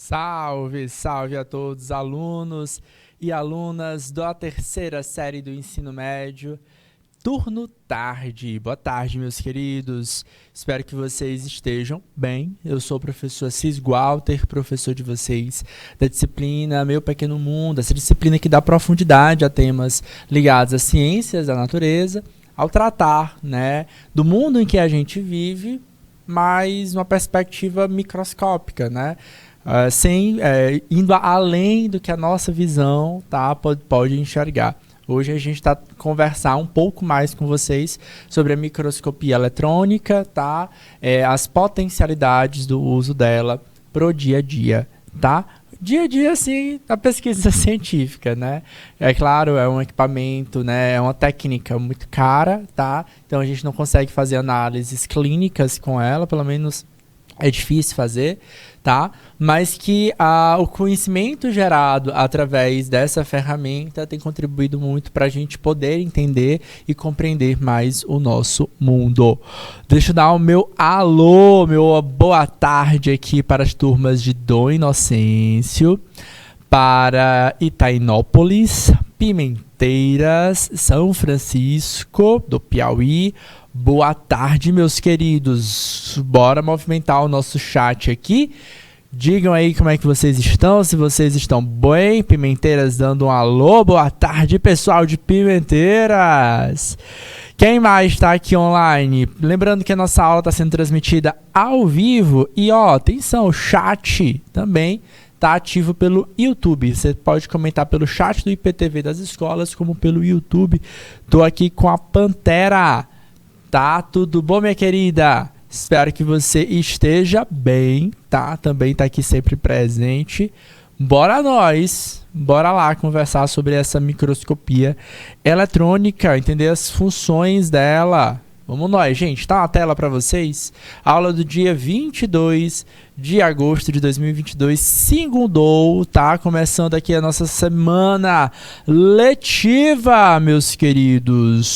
Salve, salve a todos, alunos e alunas da terceira série do ensino médio, turno tarde. Boa tarde, meus queridos. Espero que vocês estejam bem. Eu sou o professor Cis Walter, professor de vocês da disciplina Meu Pequeno Mundo, essa disciplina que dá profundidade a temas ligados às ciências da natureza, ao tratar, do mundo em que a gente vive, mas numa perspectiva microscópica, indo além do que a nossa visão pode enxergar. Hoje a gente está conversar um pouco mais com vocês sobre a microscopia eletrônica, as potencialidades do uso dela pro dia a dia, Dia a dia, assim, a pesquisa científica, É claro, é um equipamento, é uma técnica muito cara, Então a gente não consegue fazer análises clínicas com ela, pelo menos é difícil fazer, mas que o conhecimento gerado através dessa ferramenta tem contribuído muito para a gente poder entender e compreender mais o nosso mundo. Deixa eu dar o meu alô, meu boa tarde aqui para as turmas de Dom Inocêncio, para Itainópolis, Pimenteiras, São Francisco do Piauí. Boa tarde, meus queridos. Bora movimentar o nosso chat aqui. Digam aí como é que vocês estão, se vocês estão bem. Pimenteiras dando um alô. Boa tarde, pessoal de Pimenteiras. Quem mais está aqui online? Lembrando que a nossa aula está sendo transmitida ao vivo. E, atenção, o chat também está ativo pelo YouTube. Você pode comentar pelo chat do IPTV das escolas, como pelo YouTube. Estou aqui com a Pantera. Tudo bom, minha querida? Espero que você esteja bem, Também tá aqui sempre presente. Bora nós! Bora lá conversar sobre essa microscopia eletrônica, entender as funções dela. Vamos nós, gente. Tá na tela para vocês? Aula do dia 22 de agosto de 2022, segundou, Começando aqui a nossa semana letiva, meus queridos.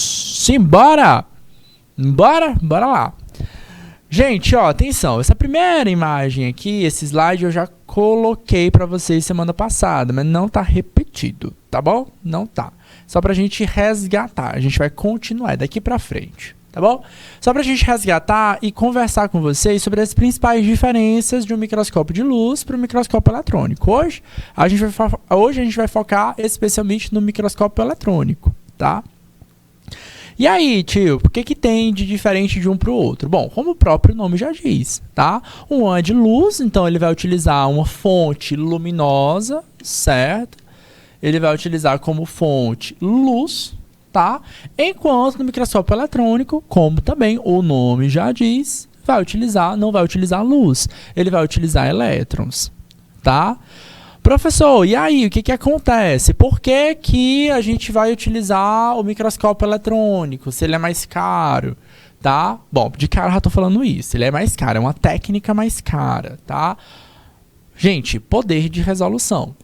Simbora! Bora lá. Gente, atenção, essa primeira imagem aqui, esse slide eu já coloquei para vocês semana passada, mas não tá repetido, tá bom? Não tá. Só pra gente resgatar, a gente vai continuar daqui pra frente, tá bom? Só pra gente resgatar e conversar com vocês sobre as principais diferenças de um microscópio de luz para um microscópio eletrônico. Hoje a gente vai focar especialmente no microscópio eletrônico, E aí, tio, por que tem de diferente de um para o outro? Bom, como o próprio nome já diz, Um é de luz, então ele vai utilizar uma fonte luminosa, certo? Ele vai utilizar como fonte luz, Enquanto no microscópio eletrônico, como também o nome já diz, não vai utilizar luz, ele vai utilizar elétrons, Professor, e aí, o que acontece? Por que a gente vai utilizar o microscópio eletrônico, se ele é mais caro, Bom, de cara eu já estou falando isso, ele é mais caro, é uma técnica mais cara, Gente, poder de resolução,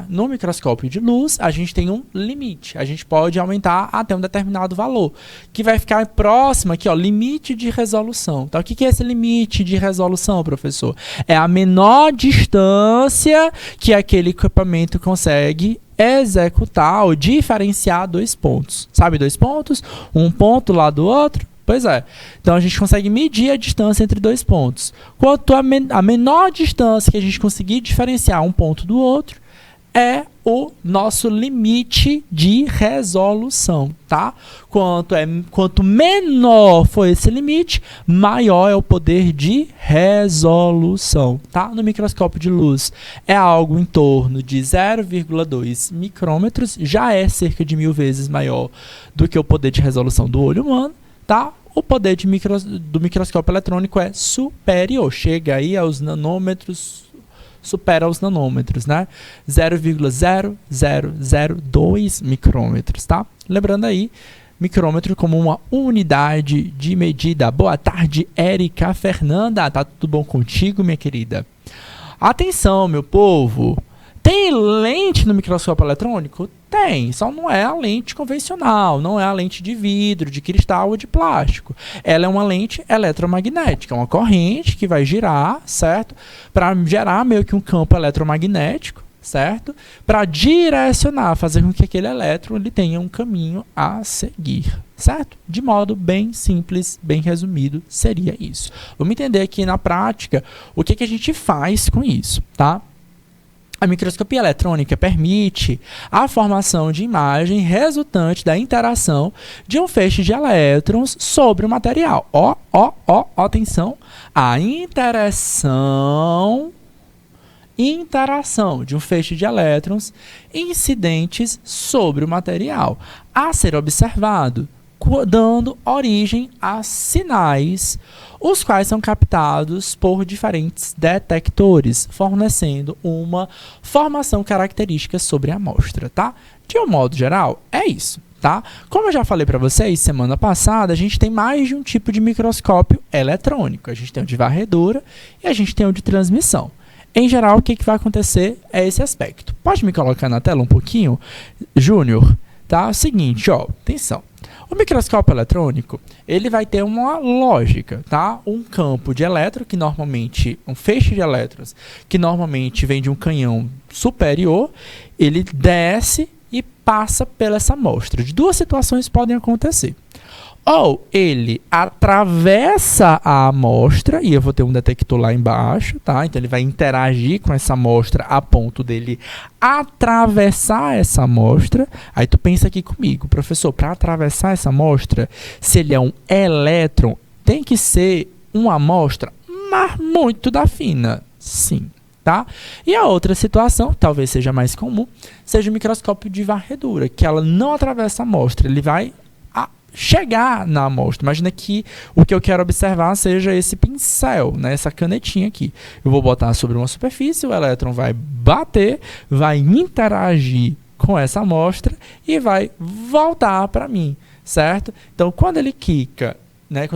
No microscópio de luz, a gente tem um limite. A gente pode aumentar até um determinado valor, que vai ficar próximo aqui, limite de resolução. Então, o que é esse limite de resolução, professor? É a menor distância que aquele equipamento consegue executar ou diferenciar dois pontos. Sabe dois pontos? Um ponto lá do outro? Pois é. Então, a gente consegue medir a distância entre dois pontos. Quanto a menor distância que a gente conseguir diferenciar um ponto do outro, é o nosso limite de resolução, Quanto menor for esse limite, maior é o poder de resolução, No microscópio de luz é algo em torno de 0,2 micrômetros, já é cerca de 1000 vezes maior do que o poder de resolução do olho humano, O poder do microscópio eletrônico é superior, chega aí aos nanômetros, supera os nanômetros, 0,0002 micrômetros, Lembrando aí, micrômetro como uma unidade de medida. Boa tarde, Érica Fernanda, tudo bom contigo, minha querida? Atenção, meu povo, Tem lente no microscópio eletrônico? Tem, só não é a lente convencional, não é a lente de vidro, de cristal ou de plástico. Ela é uma lente eletromagnética, uma corrente que vai girar, certo? Para gerar meio que um campo eletromagnético, certo? Para direcionar, fazer com que aquele elétron ele tenha um caminho a seguir, certo? De modo bem simples, bem resumido, seria isso. Vamos entender aqui na prática o que a gente faz com isso, tá? A microscopia eletrônica permite a formação de imagem resultante da interação de um feixe de elétrons sobre o material. Atenção, a interação de um feixe de elétrons incidentes sobre o material a ser observado, dando origem a sinais, os quais são captados por diferentes detectores, fornecendo uma formação característica sobre a amostra, tá? De um modo geral, é isso, tá? Como eu já falei para vocês semana passada, a gente tem mais de um tipo de microscópio eletrônico. A gente tem o de varredura e a gente tem o de transmissão. Em geral, o que vai acontecer é esse aspecto. Pode me colocar na tela um pouquinho, Júnior? Tá? É o seguinte, ó, atenção. O microscópio eletrônico, ele vai ter uma lógica, tá? Um campo de elétron, que normalmente, um feixe de elétrons, que normalmente vem de um canhão superior, ele desce e passa pela essa amostra. De duas situações podem acontecer. Ou ele atravessa a amostra, e eu vou ter um detector lá embaixo, tá? Então ele vai interagir com essa amostra a ponto dele atravessar essa amostra. Aí tu pensa aqui comigo, professor, para atravessar essa amostra, se ele é um elétron, tem que ser uma amostra mas muito da fina. Sim. Tá? E a outra situação, talvez seja mais comum, seja o microscópio de varredura, que ela não atravessa a amostra, ele vai chegar na amostra. Imagina que o que eu quero observar seja esse pincel, né? Essa canetinha aqui. Eu vou botar sobre uma superfície, o elétron vai bater, vai interagir com essa amostra e vai voltar para mim, certo? Então, quando ele quica, né?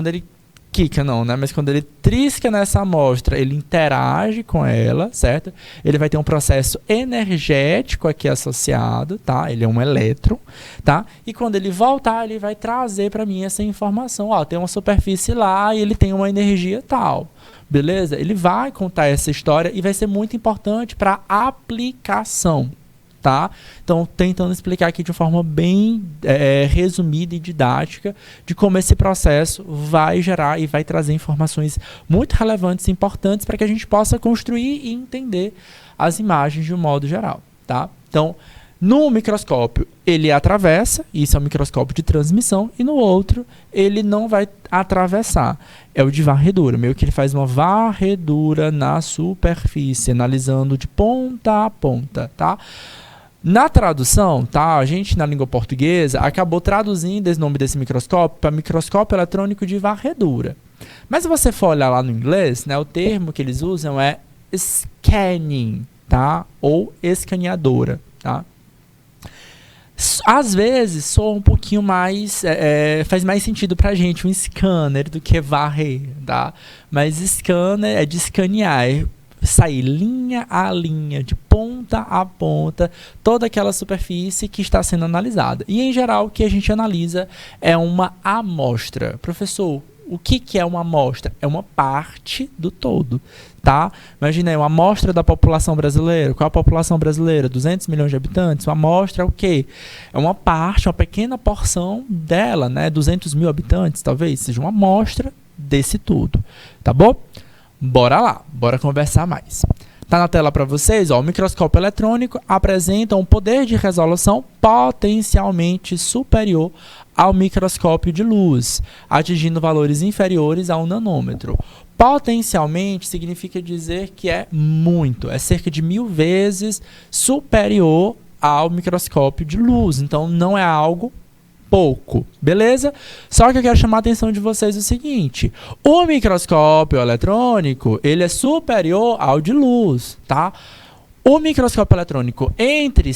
Mas quando ele trisca nessa amostra, ele interage com ela, certo? Ele vai ter um processo energético aqui associado, tá? Ele é um elétron, tá? E quando ele voltar, ele vai trazer para mim essa informação. Ó, tem uma superfície lá e ele tem uma energia tal, beleza? Ele vai contar essa história e vai ser muito importante para a aplicação. Tá? Então, tentando explicar aqui de uma forma bem resumida e didática de como esse processo vai gerar e vai trazer informações muito relevantes e importantes para que a gente possa construir e entender as imagens de um modo geral. Tá? Então, no microscópio, ele atravessa, isso é um microscópio de transmissão, e no outro, ele não vai atravessar. É o de varredura, meio que ele faz uma varredura na superfície, analisando de ponta a ponta, tá? Na tradução, tá, a gente na língua portuguesa acabou traduzindo esse nome desse microscópio para microscópio eletrônico de varredura. Mas se você for olhar lá no inglês, né, o termo que eles usam é scanning, tá? Ou escaneadora, tá? Às vezes soa um pouquinho mais, faz mais sentido pra gente um scanner do que varrer, tá? Mas scanner é de escanear, sair linha a linha, de ponta a ponta, toda aquela superfície que está sendo analisada. E, em geral, o que a gente analisa é uma amostra. Professor, o que é uma amostra? É uma parte do todo, tá? Imagina aí, uma amostra da população brasileira. Qual é a população brasileira? 200 milhões de habitantes. Uma amostra é o quê? É uma parte, uma pequena porção dela, né? 200 mil habitantes, talvez, seja uma amostra desse tudo, tá bom? Bora lá, bora conversar mais. Tá na tela para vocês, ó, o microscópio eletrônico apresenta um poder de resolução potencialmente superior ao microscópio de luz, atingindo valores inferiores a 1 nanômetro. Potencialmente significa dizer que é muito, é cerca de 1000 vezes superior ao microscópio de luz, então não é algo pouco, beleza? Só que eu quero chamar a atenção de vocês o seguinte: o microscópio eletrônico, ele é superior ao de luz, tá? O microscópio eletrônico entre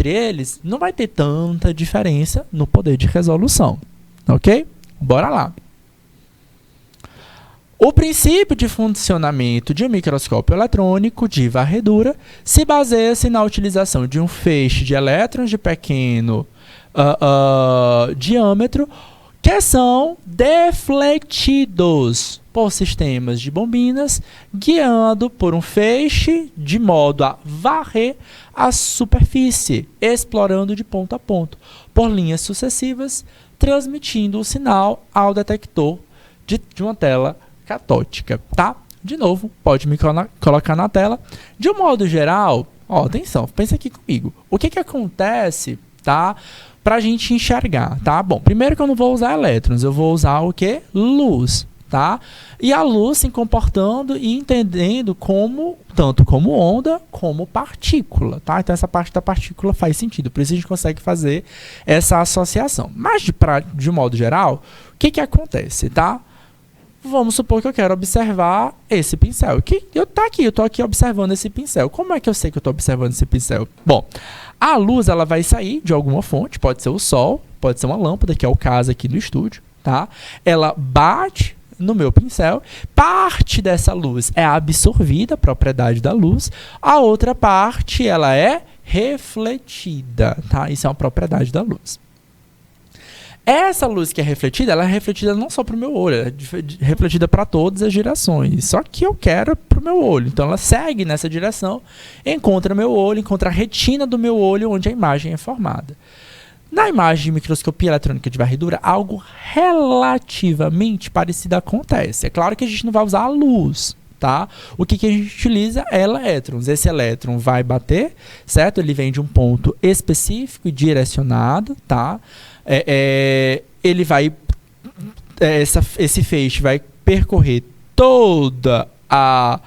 eles, não vai ter tanta diferença no poder de resolução, ok? Bora lá. O princípio de funcionamento de um microscópio eletrônico de varredura se baseia-se na utilização de um feixe de elétrons de pequeno diâmetro que são defletidos por sistemas de bobinas, guiando por um feixe de modo a varrer a superfície, explorando de ponto a ponto, por linhas sucessivas, transmitindo o sinal ao detector de uma tela catódica, tá? De novo, pode me colocar na tela. De um modo geral, ó, atenção, pensa aqui comigo. O que acontece, tá? Pra gente enxergar, tá? Bom, primeiro que eu não vou usar elétrons, eu vou usar o quê? Luz, tá? E a luz se comportando e entendendo como, tanto como onda, como partícula, tá? Então essa parte da partícula faz sentido, por isso a gente consegue fazer essa associação. Mas de modo geral, o que acontece, tá? Vamos supor que eu quero observar esse pincel. Eu tô aqui observando esse pincel. Como é que eu sei que eu estou observando esse pincel? Bom, a luz ela vai sair de alguma fonte, pode ser o sol, pode ser uma lâmpada, que é o caso aqui do estúdio, tá? Ela bate no meu pincel, parte dessa luz é absorvida, propriedade da luz, a outra parte ela é refletida, tá? Isso é uma propriedade da luz. Essa luz que é refletida, ela é refletida não só para o meu olho, ela é refletida para todas as direções. Só que eu quero para o meu olho. Então ela segue nessa direção, encontra meu olho, encontra a retina do meu olho, onde a imagem é formada. Na imagem de microscopia eletrônica de varredura, algo relativamente parecido acontece. É claro que a gente não vai usar a luz, tá? O que a gente utiliza é elétrons. Esse elétron vai bater, certo? Ele vem de um ponto específico e direcionado, tá? Ele vai, esse feixe vai percorrer toda a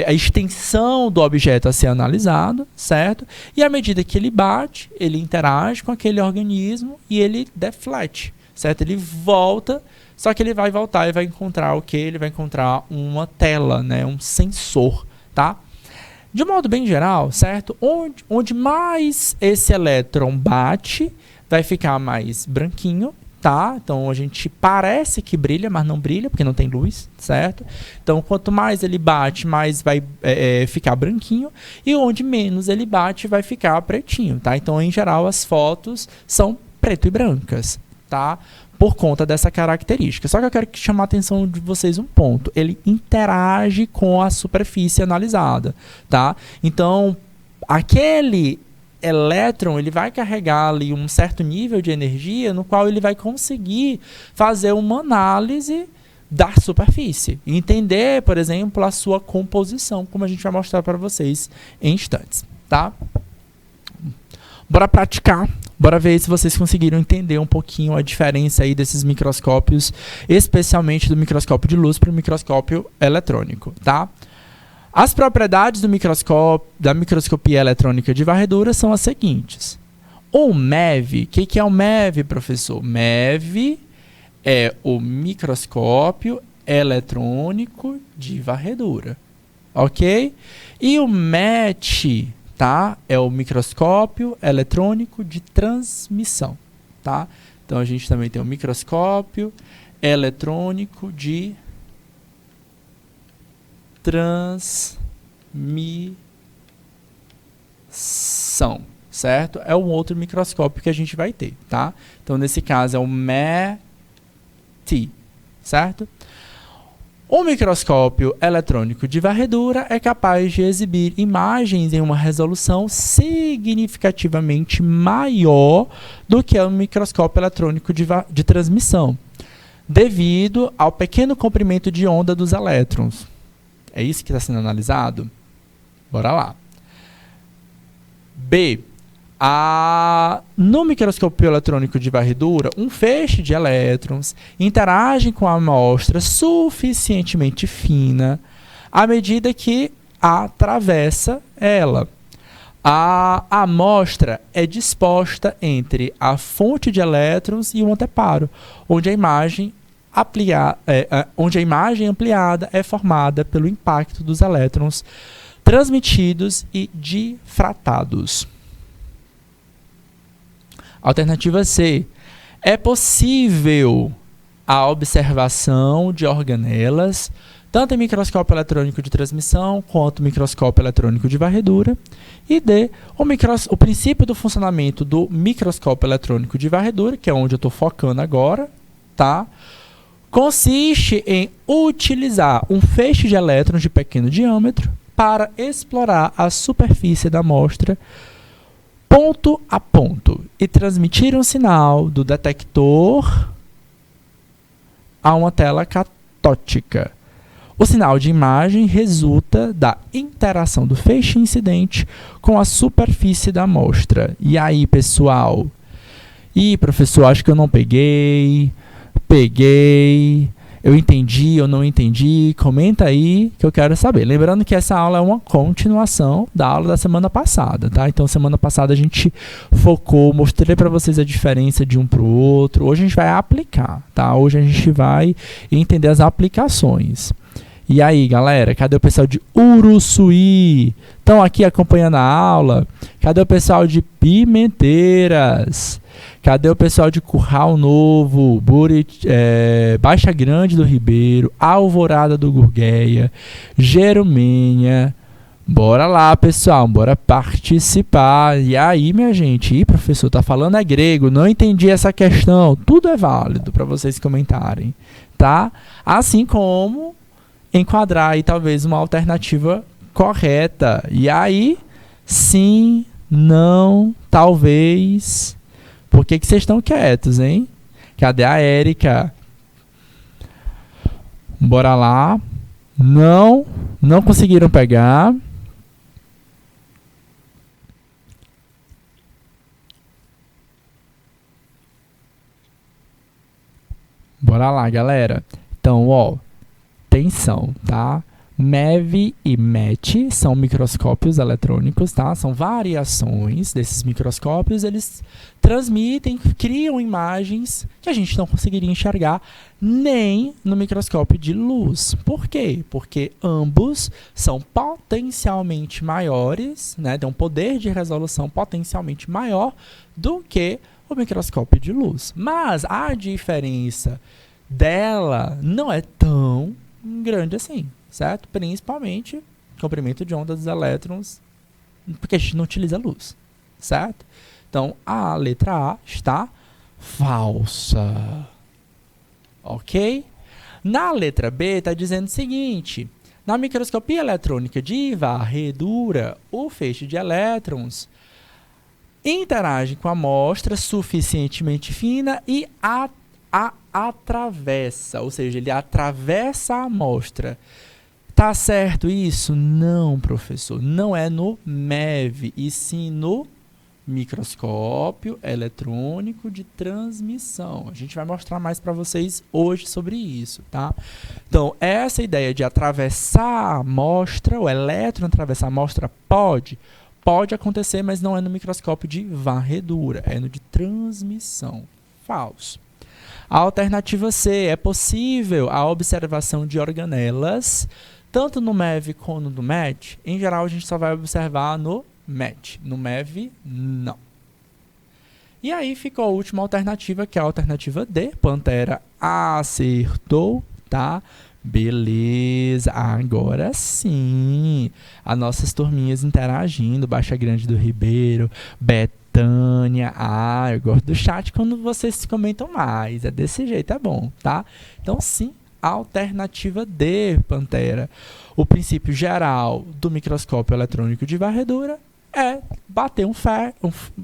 extensão do objeto a ser analisado, certo? E à medida que ele bate, ele interage com aquele organismo e ele deflete, certo? Ele volta, só que ele vai voltar e vai encontrar o quê? Ele vai encontrar uma tela, né? Um sensor, tá? De modo bem geral, certo? Onde mais esse elétron bate, vai ficar mais branquinho, tá? Então a gente parece que brilha, mas não brilha, porque não tem luz, certo? Então quanto mais ele bate, mais vai ficar branquinho, e onde menos ele bate, vai ficar pretinho, tá? Então em geral as fotos são preto e brancas, tá? Por conta dessa característica. Só que eu quero chamar a atenção de vocês um ponto. Ele interage com a superfície analisada, tá? Então aquele elétron, ele vai carregar ali um certo nível de energia no qual ele vai conseguir fazer uma análise da superfície. Entender, por exemplo, a sua composição, como a gente vai mostrar para vocês em instantes, tá? Bora praticar. Bora ver se vocês conseguiram entender um pouquinho a diferença aí desses microscópios, especialmente do microscópio de luz para o microscópio eletrônico, tá? As propriedades da microscopia eletrônica de varredura são as seguintes. O MEV, o que é o MEV, professor? MEV é o microscópio eletrônico de varredura, ok? E o MET, tá? É o microscópio eletrônico de transmissão, tá? Então a gente também tem o microscópio eletrônico de transmissão, certo? É um outro microscópio que a gente vai ter, tá? Então, nesse caso, é o MET, certo? O microscópio eletrônico de varredura é capaz de exibir imagens em uma resolução significativamente maior do que o microscópio eletrônico de transmissão, devido ao pequeno comprimento de onda dos elétrons. É isso que está sendo analisado? Bora lá. B. No microscópio eletrônico de varredura, um feixe de elétrons interage com a amostra suficientemente fina à medida que atravessa ela. A amostra é disposta entre a fonte de elétrons e o anteparo, onde a imagem ampliada é formada pelo impacto dos elétrons transmitidos e difratados. Alternativa C. É possível a observação de organelas, tanto em microscópio eletrônico de transmissão quanto microscópio eletrônico de varredura. E D, o princípio do funcionamento do microscópio eletrônico de varredura, que é onde eu estou focando agora, tá? Consiste em utilizar um feixe de elétrons de pequeno diâmetro para explorar a superfície da amostra ponto a ponto e transmitir um sinal do detector a uma tela catótica. O sinal de imagem resulta da interação do feixe incidente com a superfície da amostra. E aí, pessoal? Ih, professor, acho que eu não peguei. Eu entendi ou não entendi? Comenta aí que eu quero saber. Lembrando que essa aula é uma continuação da aula da semana passada, tá? Então, semana passada a gente focou, mostrei para vocês a diferença de um para o outro. Hoje a gente vai aplicar, tá? Hoje a gente vai entender as aplicações. E aí, galera, cadê o pessoal de Uruçuí? Estão aqui acompanhando a aula? Cadê o pessoal de Pimenteiras? Cadê o pessoal de Curral Novo, Baixa Grande do Ribeiro, Alvorada do Gurgueia, Jerumenha? Bora lá, pessoal, bora participar. E aí, minha gente? Ih, professor, tá falando é grego, não entendi essa questão. Tudo é válido para vocês comentarem, tá? Assim como enquadrar aí talvez uma alternativa correta. E aí, sim, não, talvez. Por que vocês estão quietos, hein? Cadê a Érica? Bora lá. Não conseguiram pegar. Bora lá, galera. Então, ó, atenção, tá? MEV e MET são microscópios eletrônicos, tá? São variações desses microscópios, eles transmitem, criam imagens que a gente não conseguiria enxergar nem no microscópio de luz. Por quê? Porque ambos são potencialmente maiores, né? Tem um poder de resolução potencialmente maior do que o microscópio de luz. Mas a diferença dela não é tão grande assim, certo? Principalmente comprimento de onda dos elétrons, porque a gente não utiliza luz, certo? Então, a letra A está falsa, ok? Na letra B, está dizendo o seguinte: na microscopia eletrônica de varredura, o feixe de elétrons interage com a amostra suficientemente fina e a atravessa, ou seja, ele atravessa a amostra. Tá certo isso? Não, professor. Não é no MEV, e sim no microscópio eletrônico de transmissão. A gente vai mostrar mais para vocês hoje sobre isso, tá? Então, essa ideia de atravessar a amostra, o elétron atravessar a amostra, pode acontecer, mas não é no microscópio de varredura, é no de transmissão. Falso. A alternativa C, é possível a observação de organelas, tanto no MEV como no MET. Em geral, a gente só vai observar no MET. No MEV, não. E aí ficou a última alternativa, que é a alternativa D. Pantera acertou, tá? Beleza, agora sim. As nossas turminhas interagindo, Baixa Grande do Ribeiro, Betânia. Eu gosto do chat quando vocês comentam mais. É desse jeito, é bom, tá? Então, sim, alternativa D, Pantera. O princípio geral do microscópio eletrônico de varredura é bater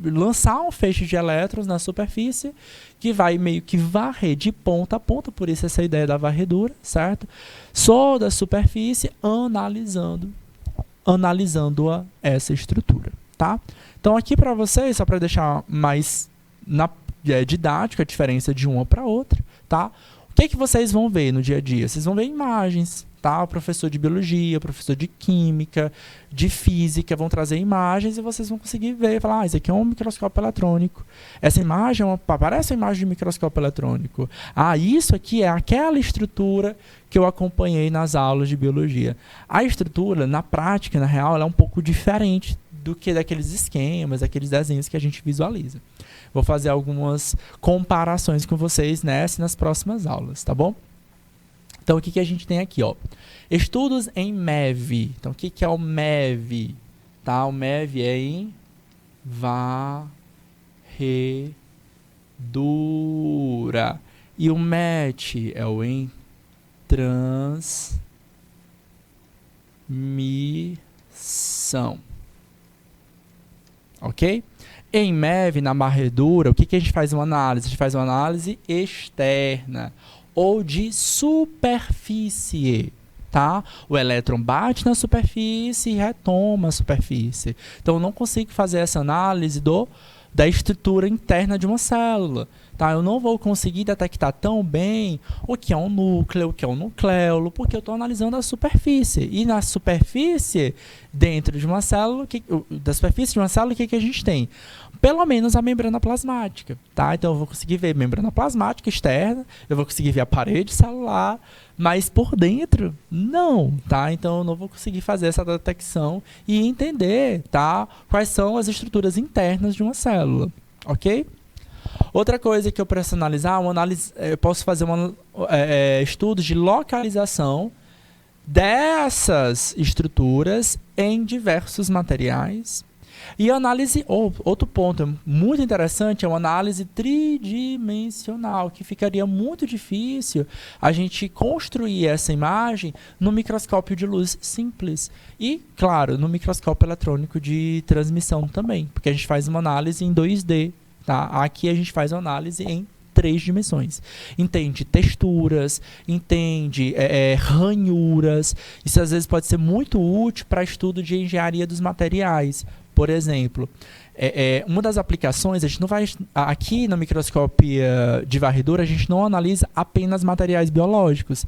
lançar um feixe de elétrons na superfície que vai meio que varrer de ponta a ponta, por isso essa ideia da varredura, certo? Sobre a superfície, analisando essa estrutura, tá? Então aqui para vocês, só para deixar mais didática a diferença de uma para outra, tá? O que vocês vão ver no dia a dia? Vocês vão ver imagens, tá? O professor de biologia, o professor de química, de física vão trazer imagens e vocês vão conseguir ver e falar, isso aqui é um microscópio eletrônico. Essa imagem parece uma imagem de microscópio eletrônico. Isso aqui é aquela estrutura que eu acompanhei nas aulas de biologia. A estrutura, na prática, na real, ela é um pouco diferente do que daqueles esquemas, daqueles desenhos que a gente visualiza. Vou fazer algumas comparações com vocês nessa e nas próximas aulas, tá bom? Então, o que, que a gente tem aqui, ó? Estudos em MEV. Então, o que, que é o MEV? Tá? O MEV é em varredura. E o MET é o em transmissão. Ok? Em MEV, na varredura, o que, que a gente faz uma análise? A gente faz uma análise externa ou de superfície, tá? O elétron bate na superfície e retoma a superfície. Então, eu não consigo fazer essa análise da estrutura interna de uma célula, tá? Eu não vou conseguir detectar tão bem o que é um núcleo, o que é um nucleolo, porque eu estou analisando a superfície. E na superfície, dentro de uma célula, da superfície de uma célula, o que, que a gente tem? Pelo menos a membrana plasmática, tá? Então, eu vou conseguir ver membrana plasmática externa, eu vou conseguir ver a parede celular, mas por dentro, não, tá? Então, eu não vou conseguir fazer essa detecção e entender, tá? Quais são as estruturas internas de uma célula, ok? Outra coisa que eu preciso analisar, eu posso fazer estudos de localização dessas estruturas em diversos materiais. E análise, outro ponto muito interessante, é uma análise tridimensional, que ficaria muito difícil a gente construir essa imagem no microscópio de luz simples. E, claro, no microscópio eletrônico de transmissão também, porque a gente faz uma análise em 2D. Tá? Aqui a gente faz uma análise em 3 dimensões. Entende texturas, entende ranhuras. Isso às vezes pode ser muito útil para estudo de engenharia dos materiais. Por exemplo, uma das aplicações, a gente não vai, aqui na microscopia de varredura, a gente não analisa apenas materiais biológicos.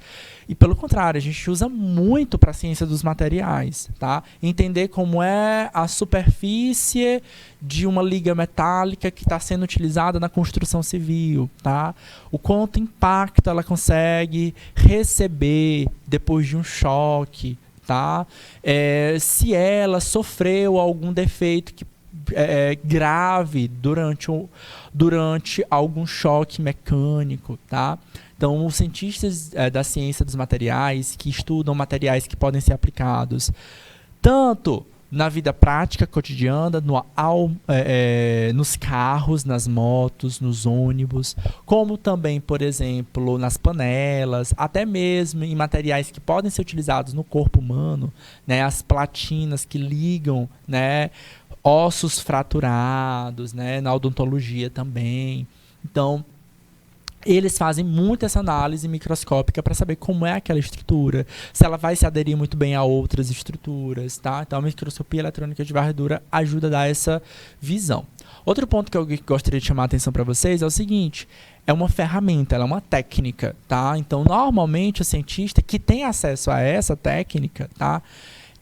E pelo contrário, a gente usa muito para a ciência dos materiais, tá? Entender como é a superfície de uma liga metálica que está sendo utilizada na construção civil, tá? O quanto impacto ela consegue receber depois de um choque, tá? Se ela sofreu algum defeito grave durante algum choque mecânico, tá? Então, os cientistas da ciência dos materiais que estudam materiais que podem ser aplicados tanto na vida prática cotidiana, nos carros, nas motos, nos ônibus, como também, por exemplo, nas panelas, até mesmo em materiais que podem ser utilizados no corpo humano, né, as platinas que ligam, né, ossos fraturados, né, na odontologia também. Então, eles fazem muito essa análise microscópica para saber como é aquela estrutura, se ela vai se aderir muito bem a outras estruturas, tá? Então, a microscopia eletrônica de varredura ajuda a dar essa visão. Outro ponto que eu gostaria de chamar a atenção para vocês é o seguinte: é uma ferramenta, ela é uma técnica, tá? Então, normalmente, o cientista que tem acesso a essa técnica, tá?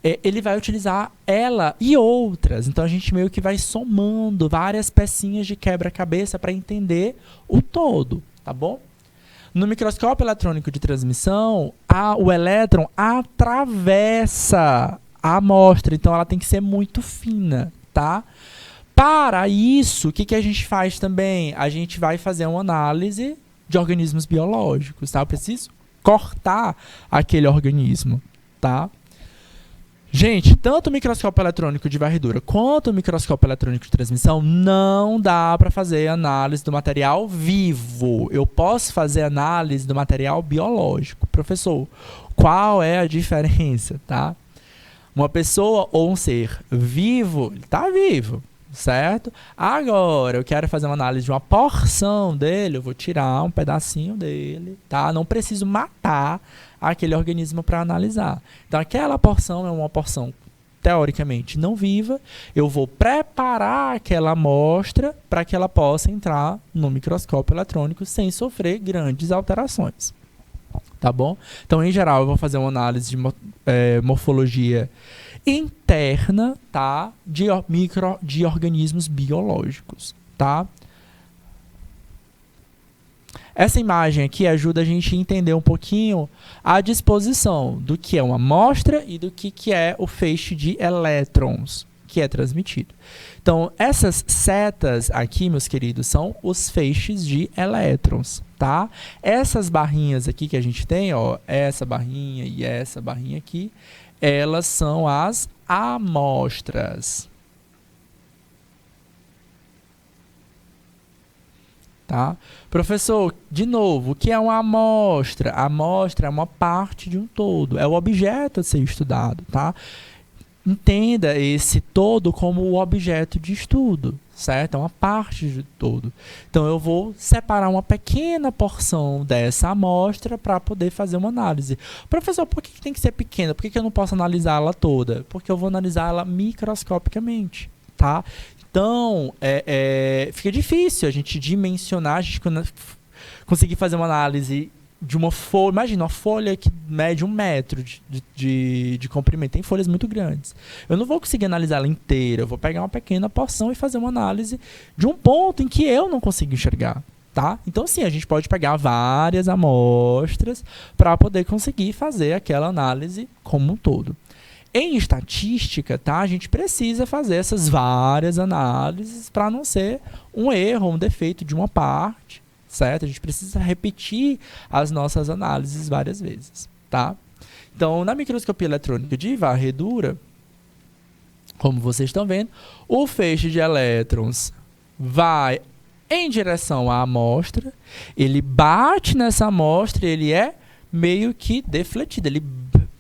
Ele vai utilizar ela e outras. Então, a gente meio que vai somando várias pecinhas de quebra-cabeça para entender o todo, tá bom? No microscópio eletrônico de transmissão, o elétron atravessa a amostra, então ela tem que ser muito fina, tá? Para isso, o que a gente faz também? A gente vai fazer uma análise de organismos biológicos, tá? Eu preciso cortar aquele organismo, tá? Gente, tanto o microscópio eletrônico de varredura quanto o microscópio eletrônico de transmissão não dá para fazer análise do material vivo. Eu posso fazer análise do material biológico. Professor, qual é a diferença, tá? Uma pessoa ou um ser vivo, ele está vivo, certo? Agora, eu quero fazer uma análise de uma porção dele, eu vou tirar um pedacinho dele, tá? Não preciso matar aquele organismo para analisar. Então, aquela porção é uma porção, teoricamente, não viva. Eu vou preparar aquela amostra para que ela possa entrar no microscópio eletrônico sem sofrer grandes alterações. Tá bom? Então, em geral, eu vou fazer uma análise de morfologia interna, tá? De organismos biológicos, tá? Essa imagem aqui ajuda a gente a entender um pouquinho a disposição do que é uma amostra e do que é o feixe de elétrons, que é transmitido. Então, essas setas aqui, meus queridos, são os feixes de elétrons, tá? Essas barrinhas aqui que a gente tem, ó, essa barrinha e essa barrinha aqui, elas são as amostras. Tá? Professor, de novo, o que é uma amostra? A amostra é uma parte de um todo, é o objeto a ser estudado, tá? Entenda esse todo como o objeto de estudo, certo? É uma parte de todo. Então, eu vou separar uma pequena porção dessa amostra para poder fazer uma análise. Professor, por que tem que ser pequena? Por que eu não posso analisá-la toda? Porque eu vou analisá-la microscopicamente, tá? Então, fica difícil a gente dimensionar, a gente conseguir fazer uma análise de uma folha. Imagina, uma folha que mede 1 metro de comprimento. Tem folhas muito grandes. Eu não vou conseguir analisar ela inteira. Eu vou pegar uma pequena porção e fazer uma análise de um ponto em que eu não consigo enxergar. Tá? Então, sim, a gente pode pegar várias amostras para poder conseguir fazer aquela análise como um todo. Em estatística, tá? A gente precisa fazer essas várias análises para não ser um erro, um defeito de uma parte, certo? A gente precisa repetir as nossas análises várias vezes, tá? Então, na microscopia eletrônica de varredura, como vocês estão vendo, o feixe de elétrons vai em direção à amostra, ele bate nessa amostra e ele é meio que defletido, ele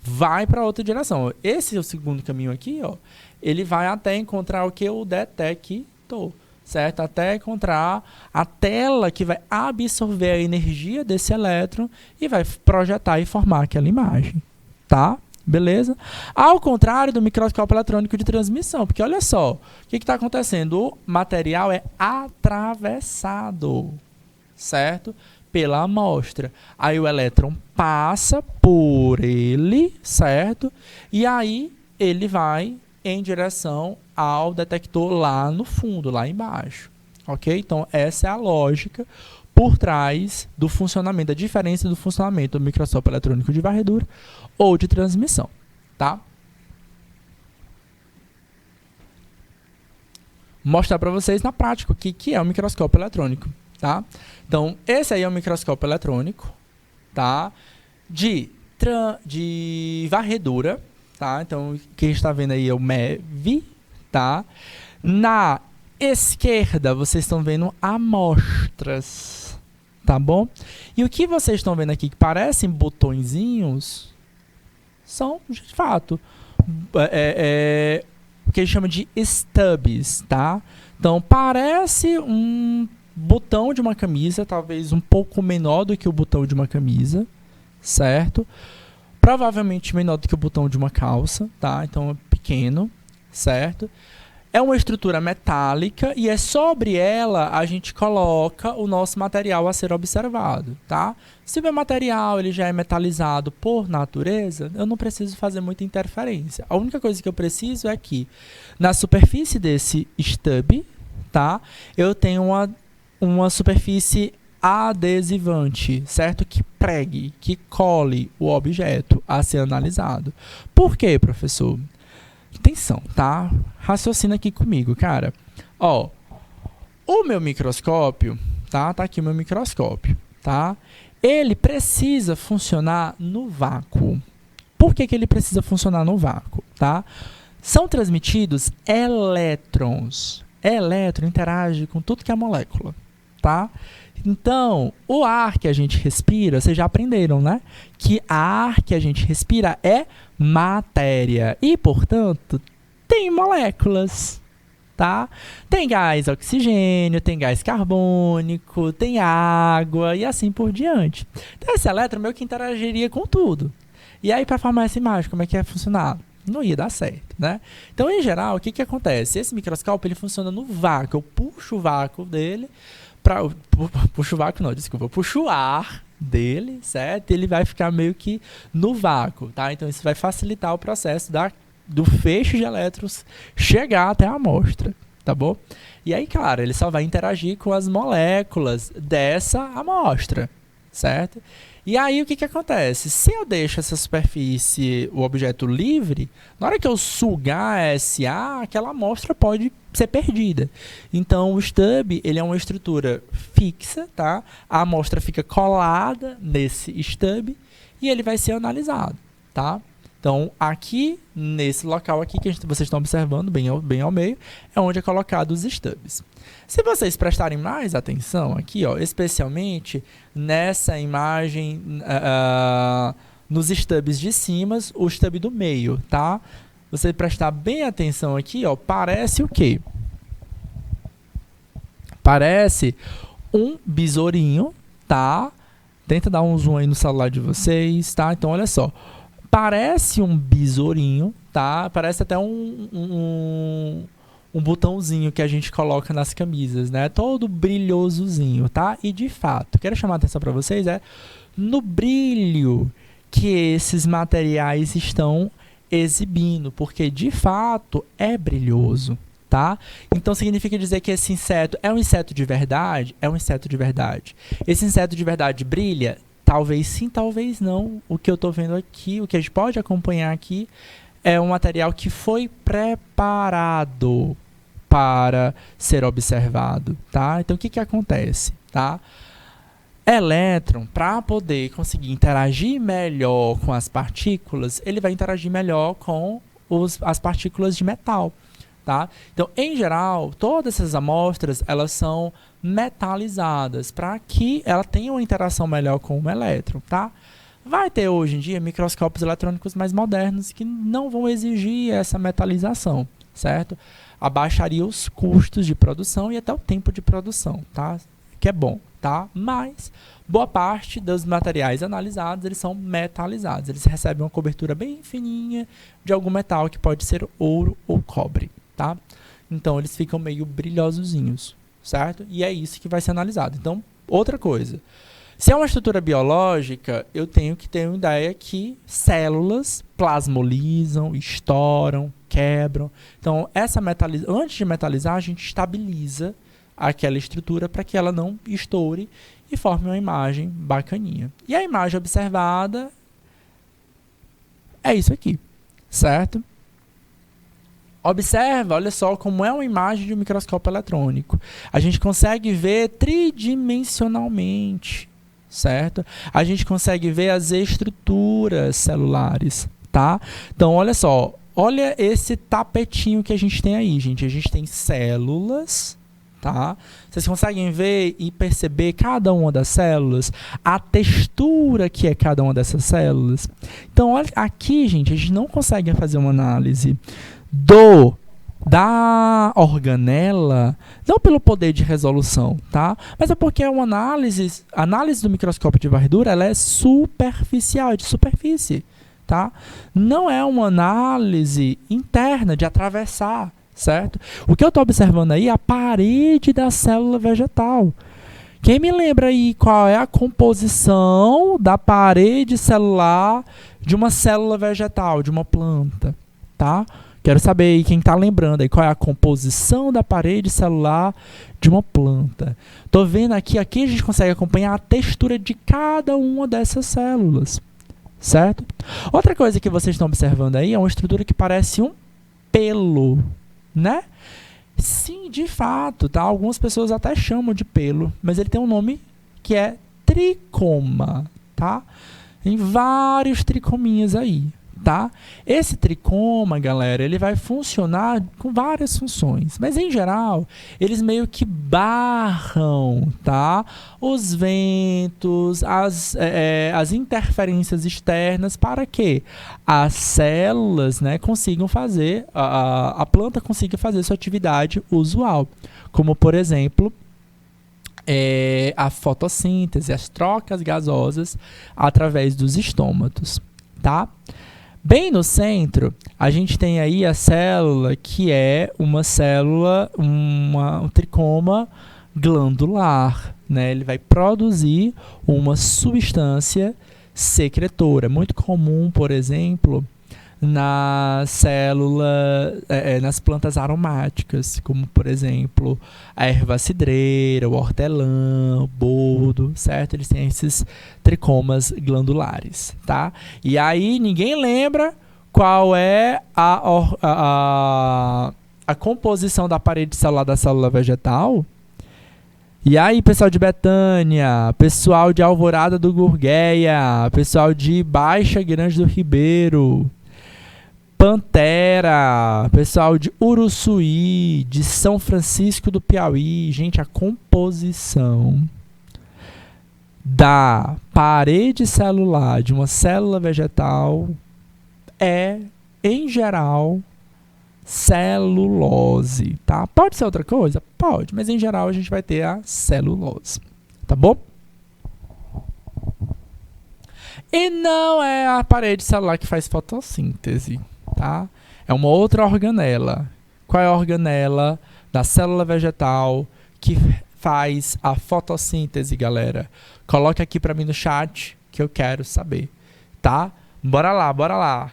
vai para outra direção. Esse é o segundo caminho aqui, ó. Ele vai até encontrar o que? O detector, certo? Até encontrar a tela que vai absorver a energia desse elétron e vai projetar e formar aquela imagem, tá? Beleza? Ao contrário do microscópio eletrônico de transmissão, porque olha só, o que está acontecendo? O material é atravessado, certo? Pela amostra. Aí o elétron passa por ele, certo? E aí ele vai em direção ao detector lá no fundo, lá embaixo. Ok? Então, essa é a lógica por trás do funcionamento, a diferença do funcionamento do microscópio eletrônico de varredura ou de transmissão. Tá? Mostrar para vocês na prática o que é o microscópio eletrônico. Tá? Então, esse aí é o microscópio eletrônico, tá? de varredura, tá? Então, quem está vendo aí é o MEV, tá? Na esquerda, vocês estão vendo amostras, tá bom? E o que vocês estão vendo aqui, que parecem botõezinhos, são, de fato, o que a gente chama de stubs, tá? Então, parece um botão de uma camisa, talvez um pouco menor do que o botão de uma camisa, certo? Provavelmente menor do que o botão de uma calça, tá? Então é pequeno, certo? É uma estrutura metálica e é sobre ela a gente coloca o nosso material a ser observado, tá? Se o meu material ele já é metalizado por natureza, eu não preciso fazer muita interferência. A única coisa que eu preciso é que na superfície desse stub, tá? Eu tenho uma superfície adesivante, certo? Que pregue, que cole o objeto a ser analisado. Por quê, professor? Atenção, tá? Raciocina aqui comigo, cara. Ó, o meu microscópio, tá? Tá aqui o meu microscópio, tá? Ele precisa funcionar no vácuo. Por que ele precisa funcionar no vácuo, tá? São transmitidos elétrons. Elétron interage com tudo que é molécula, tá? Então, o ar que a gente respira, vocês já aprenderam, né? Que ar que a gente respira é matéria e, portanto, tem moléculas, tá? Tem gás oxigênio, tem gás carbônico, tem água e assim por diante. Então, esse elétron meio que interagiria com tudo. E aí, para formar essa imagem, como é que ia funcionar? Não ia dar certo, né? Então, em geral, o que acontece? Esse microscópio ele funciona no vácuo. Eu puxo o vácuo dele, puxo o vácuo não, desculpa, eu puxo o ar dele, certo? Ele vai ficar meio que no vácuo, tá? Então, isso vai facilitar o processo do feixe de elétrons chegar até a amostra, tá bom? E aí, claro, ele só vai interagir com as moléculas dessa amostra, certo? E aí o que acontece? Se eu deixo essa superfície, o objeto livre, na hora que eu sugar a SA, aquela amostra pode ser perdida. Então o stub, ele é uma estrutura fixa, tá? A amostra fica colada nesse stub e ele vai ser analisado, tá? Então, aqui, nesse local aqui que vocês estão observando, bem ao meio, é onde é colocado os stubs. Se vocês prestarem mais atenção aqui, ó, especialmente nessa imagem, nos stubs de cima, o stub do meio, tá? Você prestar bem atenção aqui, ó, parece o quê? Parece um besourinho, tá? Tenta dar um zoom aí no celular de vocês, tá? Então, olha só. Parece um besourinho, tá? Parece até um botãozinho que a gente coloca nas camisas, né? Todo brilhosozinho, tá? E de fato, quero chamar a atenção para vocês no brilho que esses materiais estão exibindo, porque de fato é brilhoso, tá? Então significa dizer que esse inseto é um inseto de verdade? É um inseto de verdade. Esse inseto de verdade brilha? Talvez sim, talvez não. O que eu estou vendo aqui, o que a gente pode acompanhar aqui, é um material que foi preparado para ser observado, tá? Então, o que acontece, tá? Elétron, para poder conseguir interagir melhor com as partículas, ele vai interagir melhor com as partículas de metal, tá? Então, em geral, todas essas amostras, elas são metalizadas para que ela tenha uma interação melhor com o elétron, tá? Vai ter hoje em dia microscópios eletrônicos mais modernos que não vão exigir essa metalização, certo? Abaixaria os custos de produção e até o tempo de produção, tá? Que é bom, tá? Mas boa parte dos materiais analisados, eles são metalizados. Eles recebem uma cobertura bem fininha de algum metal que pode ser ouro ou cobre, tá? Então, eles ficam meio brilhosozinhos, certo? E é isso que vai ser analisado. Então, outra coisa. Se é uma estrutura biológica, eu tenho que ter uma ideia que células plasmolizam, estouram, quebram. Então, antes de metalizar, a gente estabiliza aquela estrutura para que ela não estoure e forme uma imagem bacaninha. E a imagem observada é isso aqui, certo? Observa, olha só como é uma imagem de um microscópio eletrônico. A gente consegue ver tridimensionalmente, certo? A gente consegue ver as estruturas celulares, tá? Então, olha só, olha esse tapetinho que a gente tem aí, gente. A gente tem células, tá? Vocês conseguem ver e perceber cada uma das células, a textura que é cada uma dessas células. Então, olha aqui, gente, a gente não consegue fazer uma análise da organela, não pelo poder de resolução, tá? Mas é porque é uma análise do microscópio de varredura, ela é superficial, de superfície, tá? Não é uma análise interna de atravessar, certo? O que eu estou observando aí é a parede da célula vegetal. Quem me lembra aí qual é a composição da parede celular de uma célula vegetal, de uma planta, tá? Quero saber aí quem está lembrando aí qual é a composição da parede celular de uma planta. Estou vendo aqui a gente consegue acompanhar a textura de cada uma dessas células, certo? Outra coisa que vocês estão observando aí é uma estrutura que parece um pelo, né? Sim, de fato, tá? Algumas pessoas até chamam de pelo, mas ele tem um nome que é tricoma, tá? Tem vários tricominhas aí, tá? Esse tricoma, galera, ele vai funcionar com várias funções, mas em geral, eles meio que barram, tá? Os ventos, as interferências externas para que as células, né, consigam fazer, a planta consiga fazer sua atividade usual, como por exemplo, a fotossíntese, as trocas gasosas através dos estômatos, tá? Bem no centro, a gente tem aí a célula que é uma célula, um tricoma glandular, né? Ele vai produzir uma substância secretora. Muito comum, por exemplo, nas células, nas plantas aromáticas, como por exemplo a erva cidreira, o hortelã, o boldo, certo? Eles têm esses tricomas glandulares, tá? E aí ninguém lembra qual é a composição da parede celular da célula vegetal? E aí, pessoal de Betânia, pessoal de Alvorada do Gurgueia, pessoal de Baixa Grande do Ribeiro, Pantera, pessoal de Uruçuí, de São Francisco do Piauí. Gente, a composição da parede celular de uma célula vegetal é, em geral, celulose, tá? Pode ser outra coisa? Pode, mas em geral a gente vai ter a celulose, tá bom? E não é a parede celular que faz fotossíntese, tá? É uma outra organela. Qual é a organela da célula vegetal que faz a fotossíntese, galera? Coloque aqui para mim no chat que eu quero saber, tá? Bora lá, bora lá.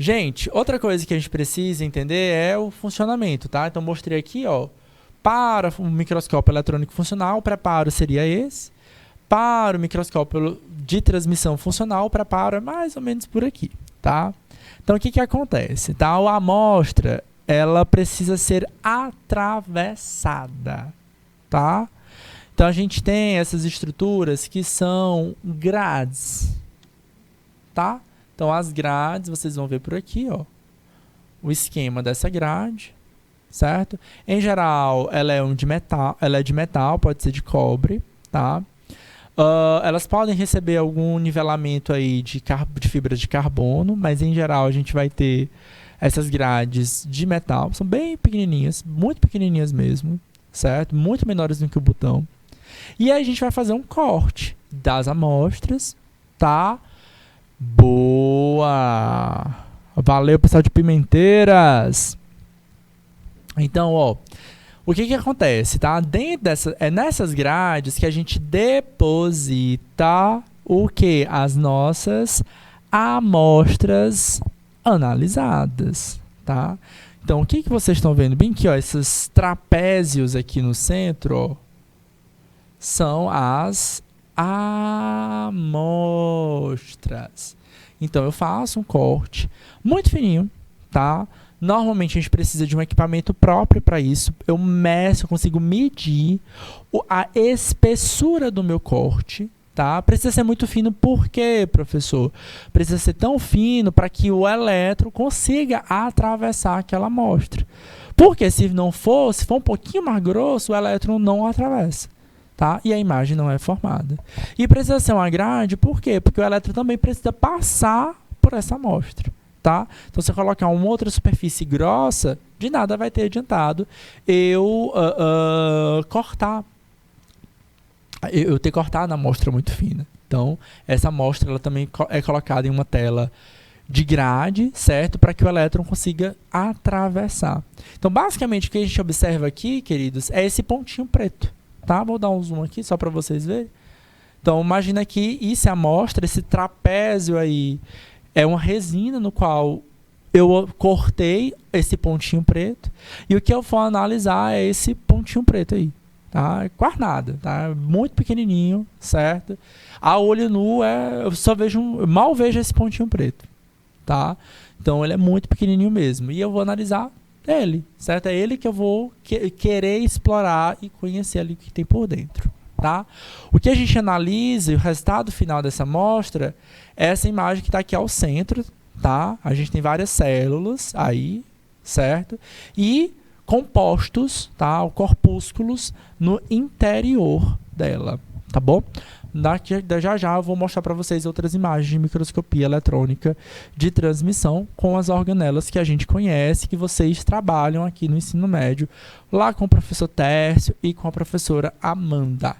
Gente, outra coisa que a gente precisa entender é o funcionamento, tá? Então, mostrei aqui, ó, para o microscópio eletrônico funcional, o preparo seria esse. Para o microscópio de transmissão funcional, o preparo é mais ou menos por aqui, tá? Então, o que que acontece, tá? A amostra, ela precisa ser atravessada, tá? Então, a gente tem essas estruturas que são grades, tá? Então, as grades, vocês vão ver por aqui, ó, o esquema dessa grade, certo? Em geral, ela é de metal, pode ser de cobre, tá? Elas podem receber algum nivelamento aí de fibras de carbono, mas em geral a gente vai ter essas grades de metal, são bem pequenininhas, muito pequenininhas mesmo, certo? Muito menores do que o botão. E aí a gente vai fazer um corte das amostras, tá? Boa! Valeu, pessoal de Pimenteiras! Então, ó, o que que acontece, tá? É nessas grades que a gente deposita o que? As nossas amostras analisadas, tá? Então, o que que vocês estão vendo bem aqui, ó, esses trapézios aqui no centro, ó, são as amostras. Então, eu faço um corte muito fininho, tá? Normalmente, a gente precisa de um equipamento próprio para isso. Eu consigo medir a espessura do meu corte, tá? Precisa ser muito fino, por quê, professor? Precisa ser tão fino para que o elétron consiga atravessar aquela amostra. Porque se for um pouquinho mais grosso, o elétron não atravessa. Tá? E a imagem não é formada. E precisa ser uma grade, por quê? Porque o elétron também precisa passar por essa amostra. Tá? Então, se eu colocar uma outra superfície grossa, de nada vai ter adiantado eu ter cortado a amostra muito fina. Então, essa amostra ela também é colocada em uma tela de grade, certo? Para que o elétron consiga atravessar. Então, basicamente, o que a gente observa aqui, queridos, é esse pontinho preto. Tá? Vou dar um zoom aqui só para vocês verem. Então, imagina que isso é a amostra, esse trapézio aí é uma resina no qual eu cortei esse pontinho preto e o que eu vou analisar é esse pontinho preto aí, tá? Quase nada, tá? Muito pequenininho, certo? A olho nu eu só mal vejo esse pontinho preto, tá? Então, ele é muito pequenininho mesmo e eu vou analisar ele, certo? É ele que eu vou querer explorar e conhecer ali o que tem por dentro, tá? O que a gente analisa, o resultado final dessa amostra, é essa imagem que está aqui ao centro, tá? A gente tem várias células aí, certo? E compostos, tá? Ou corpúsculos no interior dela, tá bom? Já eu vou mostrar para vocês outras imagens de microscopia eletrônica de transmissão com as organelas que a gente conhece, que vocês trabalham aqui no ensino médio, lá com o professor Tércio e com a professora Amanda.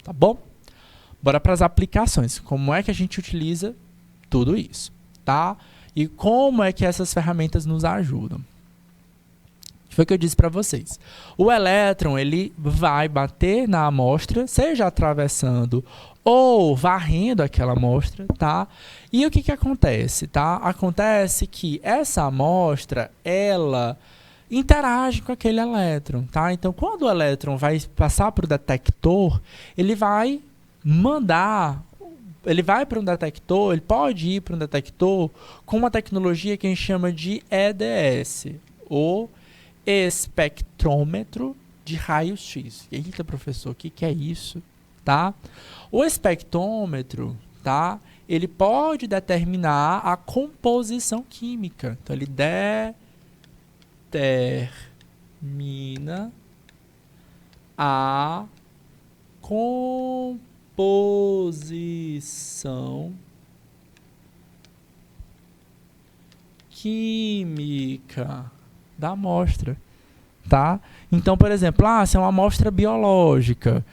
Tá bom? Bora para as aplicações. Como é que a gente utiliza tudo isso, tá? E como é que essas ferramentas nos ajudam? Foi o que eu disse para vocês. O elétron, ele vai bater na amostra, seja atravessando ou varrendo aquela amostra, tá? E o que que acontece, tá? Acontece que essa amostra, ela interage com aquele elétron, tá? Então, quando o elétron vai passar para o detector, ele vai mandar, ele vai para um detector, ele pode ir para um detector com uma tecnologia que a gente chama de EDS, ou espectrômetro de raio-x. Eita, professor, o que é isso? Tá? O espectrômetro, tá? Ele pode determinar a composição química. Então, ele determina a composição química da amostra, tá? Então, por exemplo, se é uma amostra biológica,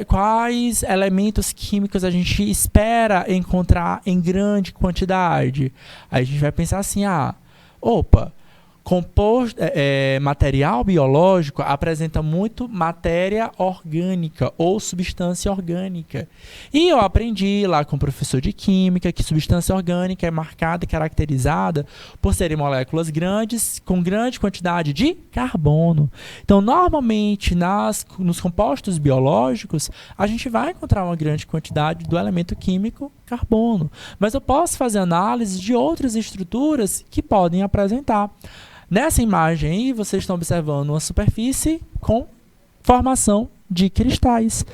quais elementos químicos a gente espera encontrar em grande quantidade? Aí a gente vai pensar assim, material biológico apresenta muito matéria orgânica ou substância orgânica. E eu aprendi lá com o professor de química que substância orgânica é marcada e caracterizada por serem moléculas grandes com grande quantidade de carbono. Então, normalmente, nos compostos biológicos, a gente vai encontrar uma grande quantidade do elemento químico carbono. Mas eu posso fazer análise de outras estruturas que podem apresentar. Nessa imagem aí, vocês estão observando uma superfície com formação de cristais.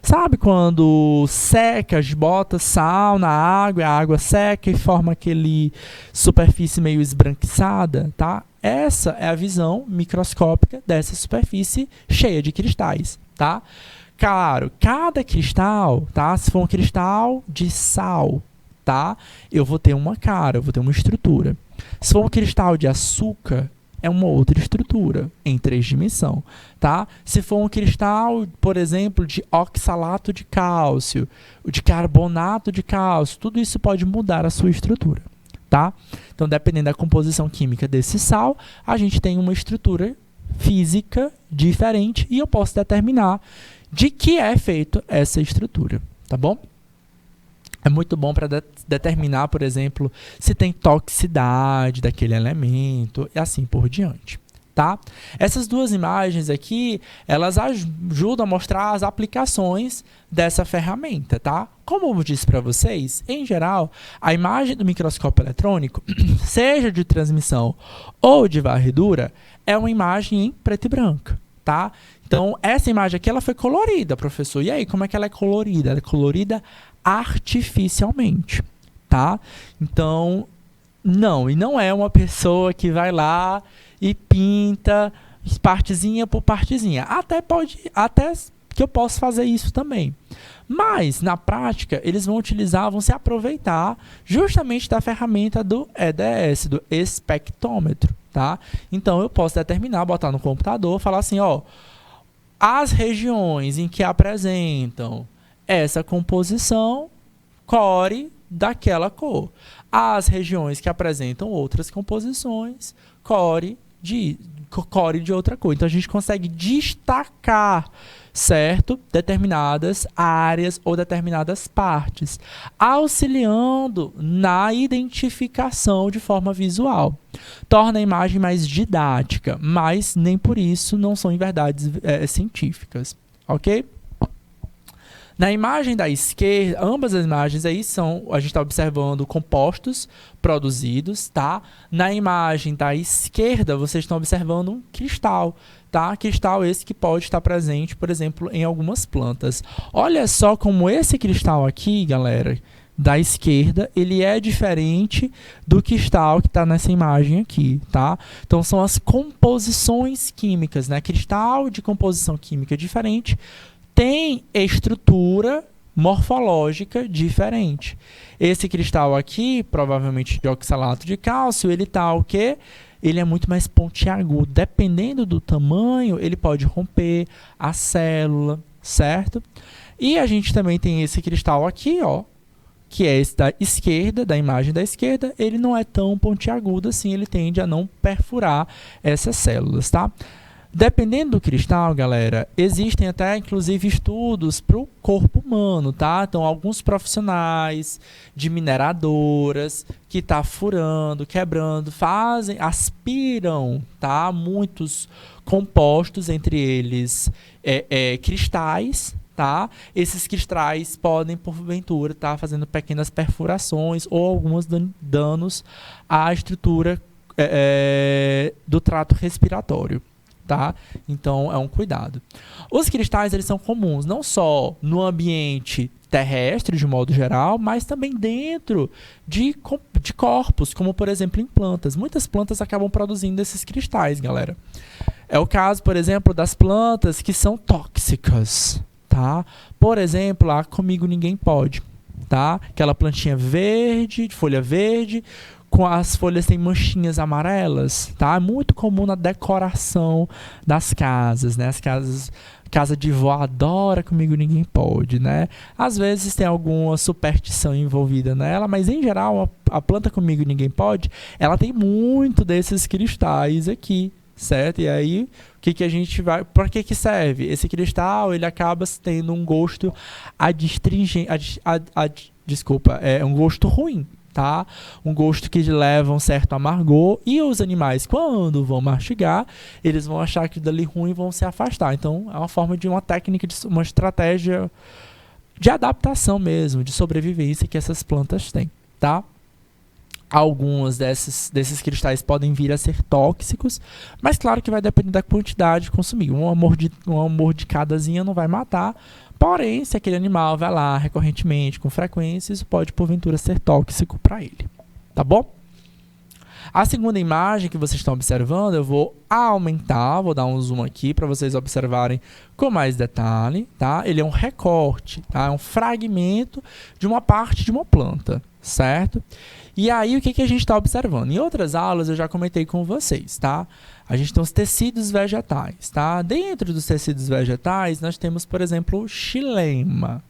Sabe quando seca, bota sal na água, a água seca e forma aquele superfície meio esbranquiçada, tá? Essa é a visão microscópica dessa superfície cheia de cristais, tá? Claro, cada cristal, tá? Se for um cristal de sal, tá? Eu vou ter uma cara, eu vou ter uma estrutura. Se for um cristal de açúcar, é uma outra estrutura em 3 dimensões, tá? Se for um cristal, por exemplo, de oxalato de cálcio, de carbonato de cálcio, tudo isso pode mudar a sua estrutura, tá? Então, dependendo da composição química desse sal, a gente tem uma estrutura física diferente e eu posso determinar de que é feita essa estrutura, tá bom? É muito bom para determinar, por exemplo, se tem toxicidade daquele elemento e assim por diante, tá? Essas duas imagens aqui, elas ajudam a mostrar as aplicações dessa ferramenta, tá? Como eu disse para vocês, em geral, a imagem do microscópio eletrônico, seja de transmissão ou de varredura, é uma imagem em preto e branco, tá? Então, essa imagem aqui, ela foi colorida, professor. E aí, como é que ela é colorida? Ela é colorida artificialmente, tá? Então, não é uma pessoa que vai lá e pinta partezinha por partezinha. Até que eu posso fazer isso também. Mas, na prática, eles vão se aproveitar justamente da ferramenta do EDS, do espectrômetro, tá? Então, eu posso determinar, botar no computador, falar assim, as regiões em que apresentam essa composição, core daquela cor. As regiões que apresentam outras composições, core de outra cor. Então, a gente consegue destacar, certo? Determinadas áreas ou determinadas partes, auxiliando na identificação de forma visual. Torna a imagem mais didática, mas nem por isso não são verdades científicas, ok? Na imagem da esquerda, ambas as imagens aí a gente está observando compostos produzidos, tá? Na imagem da esquerda, vocês estão observando um cristal, tá? Cristal esse que pode estar presente, por exemplo, em algumas plantas. Olha só como esse cristal aqui, galera, da esquerda, ele é diferente do cristal que está nessa imagem aqui, tá? Então, são as composições químicas, né? Cristal de composição química diferente, tem estrutura morfológica diferente. Esse cristal aqui, provavelmente de oxalato de cálcio, ele tá o quê? Ele é muito mais pontiagudo. Dependendo do tamanho, ele pode romper a célula, certo? E a gente também tem esse cristal aqui, que é esse da esquerda, da imagem da esquerda, ele não é tão pontiagudo assim, ele tende a não perfurar essas células, tá? Dependendo do cristal, galera, existem até, inclusive, estudos para o corpo humano, tá? Então, alguns profissionais de mineradoras que tá furando, quebrando, aspiram, tá? Muitos compostos, entre eles cristais, tá? Esses cristais podem, porventura, estar fazendo pequenas perfurações ou alguns danos à estrutura do trato respiratório. Tá? Então, é um cuidado. Os cristais, eles são comuns não só no ambiente terrestre, de modo geral, mas também dentro de corpos, como, por exemplo, em plantas. Muitas plantas acabam produzindo esses cristais, galera. É o caso, por exemplo, das plantas que são tóxicas, tá? Por exemplo, lá Comigo Ninguém Pode, tá? Aquela plantinha verde, de folha verde, com as folhas tem manchinhas amarelas, tá? É muito comum na decoração das casas, né? As casa de vó adora Comigo Ninguém Pode, né? Às vezes tem alguma superstição envolvida nela, mas em geral a planta Comigo Ninguém Pode, ela tem muito desses cristais aqui, certo? E aí, o que a gente vai... Para que serve? Esse cristal, ele acaba tendo um gosto adstringente... Desculpa, é um gosto ruim, tá? Um gosto que leva um certo amargor, e os animais, quando vão mastigar, eles vão achar que dali ruim e vão se afastar. Então, é uma forma de uma técnica, uma estratégia de adaptação mesmo, de sobrevivência que essas plantas têm, tá? Alguns desses cristais podem vir a ser tóxicos, mas claro que vai depender da quantidade consumida. Uma mordicadazinha não vai matar, porém, se aquele animal vai lá recorrentemente, com frequência, isso pode, porventura, ser tóxico para ele. Tá bom? A segunda imagem que vocês estão observando, eu vou aumentar, vou dar um zoom aqui para vocês observarem com mais detalhe, tá? Ele é um recorte, tá? É um fragmento de uma parte de uma planta, certo? E aí, o que a gente está observando? Em outras aulas, eu já comentei com vocês, tá? A gente tem os tecidos vegetais, tá? Dentro dos tecidos vegetais, nós temos, por exemplo, o xilema.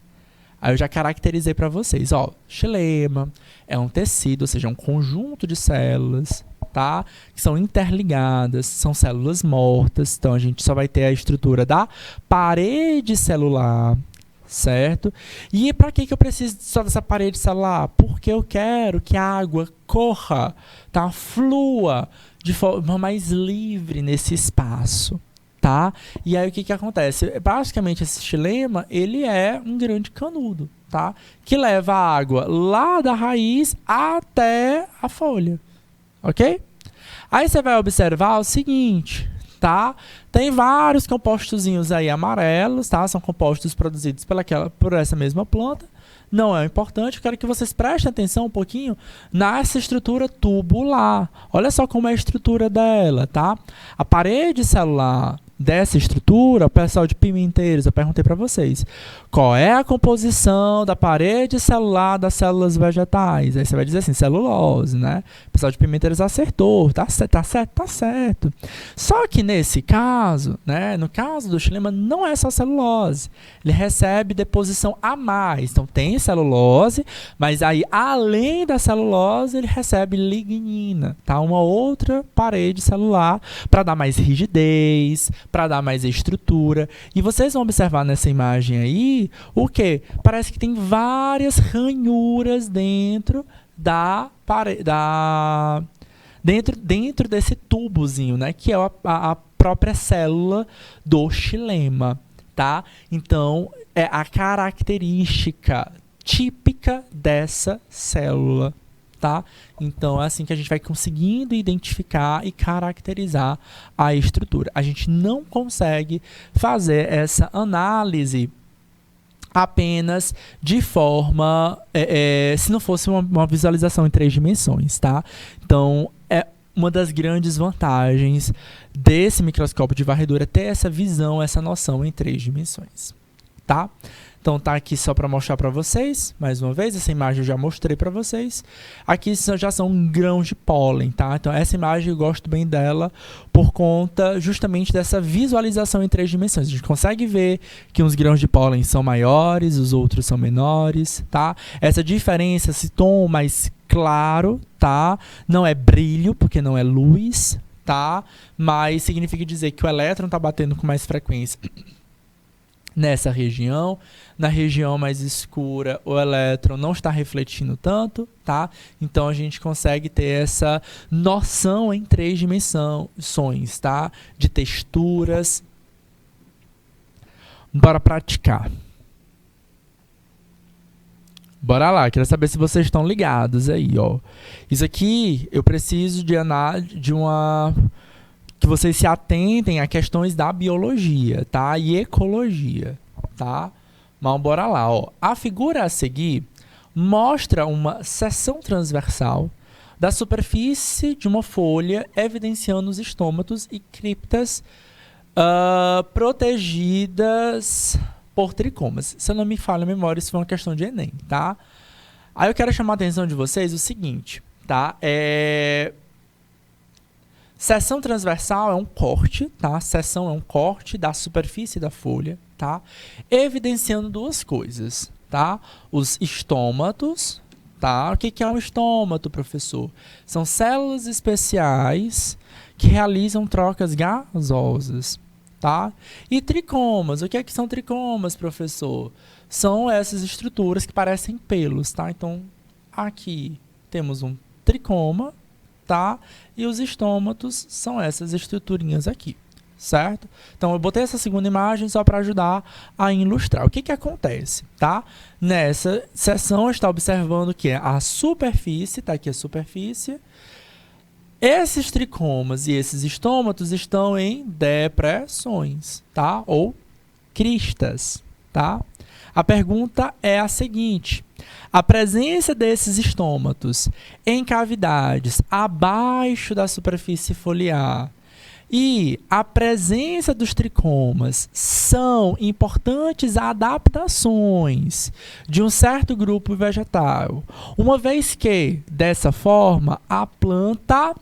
Aí eu já caracterizei para vocês, ó, xilema é um tecido, ou seja, um conjunto de células, tá? Que são interligadas, são células mortas, então a gente só vai ter a estrutura da parede celular, certo? E para que eu preciso só dessa parede celular? Porque eu quero que a água corra, tá? Flua de forma mais livre nesse espaço, tá? E aí o que acontece? Basicamente esse xilema, ele é um grande canudo, tá? Que leva a água lá da raiz até a folha, ok? Aí você vai observar o seguinte, tá? Tem vários compostozinhos aí amarelos, tá? São compostos produzidos por essa mesma planta. Não é importante, eu quero que vocês prestem atenção um pouquinho nessa estrutura tubular. Olha só como é a estrutura dela, tá? A parede celular dessa estrutura, o pessoal de Pimenteiros, eu perguntei para vocês, qual é a composição da parede celular das células vegetais? Aí você vai dizer assim, celulose, né? O pessoal de Pimenteiros acertou, tá certo. Só que nesse caso, né, no caso do xilema, não é só celulose, ele recebe deposição a mais, então tem celulose, mas aí além da celulose, ele recebe lignina, tá? Uma outra parede celular para dar mais rigidez, para dar mais estrutura. E vocês vão observar nessa imagem aí, o que? Parece que tem várias ranhuras dentro dentro desse tubozinho, né? Que é a própria célula do xilema, tá? Então, é a característica típica dessa célula, tá? Então, é assim que a gente vai conseguindo identificar e caracterizar a estrutura. A gente não consegue fazer essa análise apenas de forma, se não fosse uma visualização em 3 dimensões, tá? Então, é uma das grandes vantagens desse microscópio de varredura ter essa visão, essa noção em 3 dimensões, tá? Então tá aqui só para mostrar para vocês, mais uma vez, essa imagem eu já mostrei para vocês. Aqui já são grãos de pólen, tá? Então essa imagem eu gosto bem dela por conta justamente dessa visualização em 3 dimensões. A gente consegue ver que uns grãos de pólen são maiores, os outros são menores, tá? Essa diferença, esse tom mais claro, tá? Não é brilho, porque não é luz, tá? Mas significa dizer que o elétron está batendo com mais frequência nessa região. Na região mais escura, o elétron não está refletindo tanto, tá? Então a gente consegue ter essa noção em 3 dimensões, tá? De texturas. Bora praticar. Bora lá, quero saber se vocês estão ligados aí, ó. Isso aqui eu preciso de uma que vocês se atentem a questões da biologia, tá? E ecologia, tá? Mas bora lá, ó. A figura a seguir mostra uma seção transversal da superfície de uma folha, evidenciando os estômatos e criptas protegidas por tricomas. Se eu não me falha a memória, isso foi uma questão de Enem, tá? Aí eu quero chamar a atenção de vocês o seguinte, tá? Seção transversal é um corte, tá? Seção é um corte da superfície da folha, tá? Evidenciando 2 coisas, tá? Os estômatos, tá? O que é um estômato, professor? São células especiais que realizam trocas gasosas, tá? E tricomas, o que são tricomas, professor? São essas estruturas que parecem pelos, tá? Então, aqui temos um tricoma, tá? E os estômatos são essas estruturinhas aqui, certo? Então, eu botei essa segunda imagem só para ajudar a ilustrar. O que acontece, tá? Nessa seção, está observando que a superfície, tá aqui a superfície. Esses tricomas e esses estômatos estão em depressões, tá? Ou cristas, tá? A pergunta é a seguinte: a presença desses estômatos em cavidades abaixo da superfície foliar e a presença dos tricomas são importantes adaptações de um certo grupo vegetal, uma vez que, dessa forma, a planta...